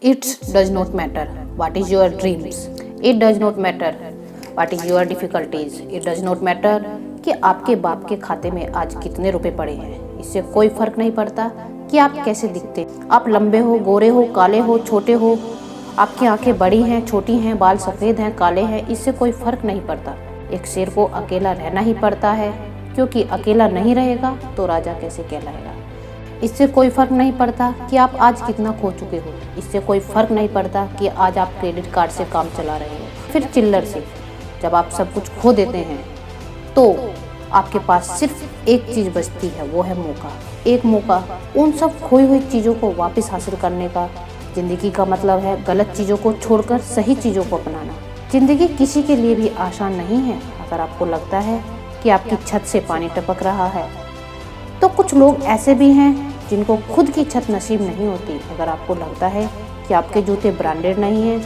It does not matter what is your dreams. It does not matter what is your difficulties. It does not matter कि आपके बाप के खाते में आज कितने रुपए पड़े हैं। इससे कोई फर्क नहीं पड़ता कि आप कैसे दिखते। आप लंबे हो, गोरे हो, काले हो, छोटे हो, आपकी आंखें बड़ी हैं, छोटी हैं, बाल सफ़ेद हैं, काले हैं, इससे कोई फर्क नहीं पड़ता। एक शेर को अकेला रहना ही पड़ता है, क्योंकि अकेला नहीं रहेगा तो राजा कैसे कहलाएगा। इससे कोई फ़र्क नहीं पड़ता कि आप आज कितना खो चुके हो। इससे कोई फ़र्क नहीं पड़ता कि आज आप क्रेडिट कार्ड से काम चला रहे हो, फिर चिल्लर से। जब आप सब कुछ खो देते हैं तो आपके पास सिर्फ एक चीज़ बचती है, वो है मौका। एक मौका उन सब खोई हुई चीज़ों को वापस हासिल करने का। ज़िंदगी का मतलब है गलत चीज़ों को छोड़कर सही चीज़ों को अपनाना। ज़िंदगी किसी के लिए भी आसान नहीं है। अगर आपको लगता है कि आपकी छत से पानी टपक रहा है तो कुछ लोग ऐसे भी हैं जिनको खुद की छत नसीब नहीं होती। अगर आपको लगता है कि आपके जूते ब्रांडेड नहीं हैं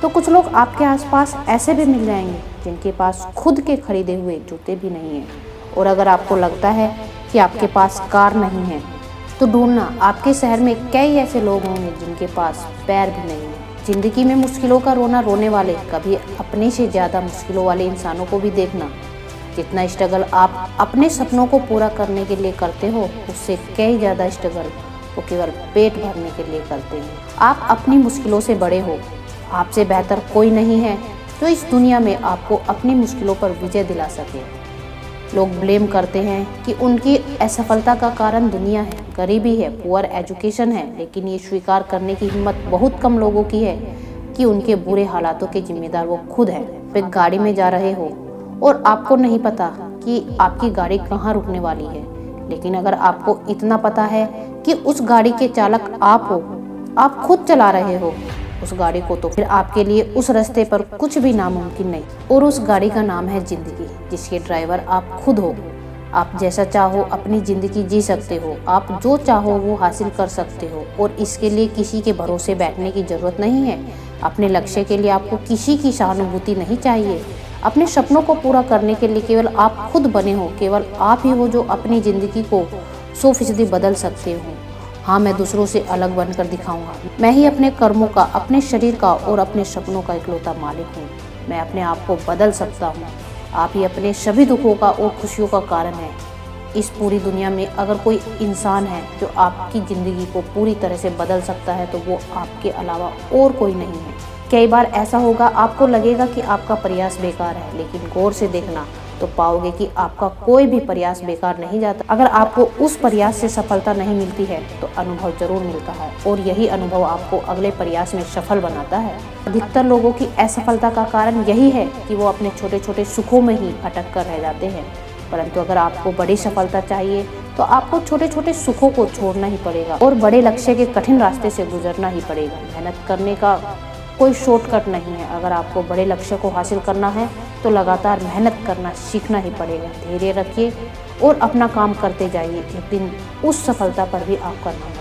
तो कुछ लोग आपके आसपास ऐसे भी मिल जाएंगे जिनके पास खुद के खरीदे हुए जूते भी नहीं हैं। और अगर आपको लगता है कि आपके पास कार नहीं है तो ढूंढना, आपके शहर में कई ऐसे लोग होंगे जिनके पास पैर भी नहीं है। ज़िंदगी में मुश्किलों का रोना रोने वाले, कभी अपने से ज़्यादा मुश्किलों वाले इंसानों को भी देखना। जितना स्ट्रगल आप अपने सपनों को पूरा करने के लिए करते हो, उससे कई ज़्यादा स्ट्रगल वो केवल पेट भरने के लिए करते हैं। आप अपनी मुश्किलों से बड़े हो, आपसे बेहतर कोई नहीं है जो इस दुनिया में आपको अपनी मुश्किलों पर विजय दिला सके। लोग ब्लेम करते हैं कि उनकी असफलता का कारण दुनिया है, गरीबी है, पुअर एजुकेशन है, लेकिन ये स्वीकार करने की हिम्मत बहुत कम लोगों की है कि उनके बुरे हालातों के जिम्मेदार वो खुद है। आप गाड़ी में जा रहे हो और आपको नहीं पता कि आपकी गाड़ी कहाँ रुकने वाली है, लेकिन अगर आपको इतना पता है कि उस गाड़ी के चालक आप हो, आप खुद चला रहे हो उस गाड़ी को, तो फिर आपके लिए उस रास्ते पर कुछ भी नामुमकिन नहीं। और उस गाड़ी का नाम है ज़िंदगी, जिसके ड्राइवर आप खुद हो। आप जैसा चाहो अपनी ज़िंदगी जी सकते हो, आप जो चाहो वो हासिल कर सकते हो, और इसके लिए किसी के भरोसे बैठने की ज़रूरत नहीं है। अपने लक्ष्य के लिए आपको किसी की सहानुभूति नहीं चाहिए। अपने सपनों को पूरा करने के लिए केवल आप खुद बने हो। केवल आप ही हो जो अपनी ज़िंदगी को 100% बदल सकते हो। हाँ, मैं दूसरों से अलग बनकर दिखाऊंगा। मैं ही अपने कर्मों का, अपने शरीर का और अपने सपनों का इकलौता मालिक हूँ। मैं अपने आप को बदल सकता हूँ। आप ही अपने सभी दुखों का और खुशियों का कारण है। इस पूरी दुनिया में अगर कोई इंसान है जो आपकी ज़िंदगी को पूरी तरह से बदल सकता है तो वो आपके अलावा और कोई नहीं है। कई बार ऐसा होगा, आपको लगेगा कि आपका प्रयास बेकार है, लेकिन गौर से देखना तो पाओगे कि आपका कोई भी प्रयास बेकार नहीं जाता। अगर आपको उस प्रयास से सफलता नहीं मिलती है तो अनुभव जरूर मिलता है, और यही अनुभव आपको अगले प्रयास में सफल बनाता है। अधिकतर लोगों की असफलता का कारण यही है कि वो अपने छोटे छोटे सुखों में ही अटक कर रह जाते हैं। परंतु अगर आपको बड़ी सफलता चाहिए तो आपको छोटे छोटे सुखों को छोड़ना ही पड़ेगा और बड़े लक्ष्य के कठिन रास्ते से गुजरना ही पड़ेगा। मेहनत करने का कोई शॉर्टकट नहीं है। अगर आपको बड़े लक्ष्य को हासिल करना है तो लगातार मेहनत करना सीखना ही पड़ेगा। धैर्य रखिए और अपना काम करते जाइए। एक दिन उस सफलता पर भी आपका नाम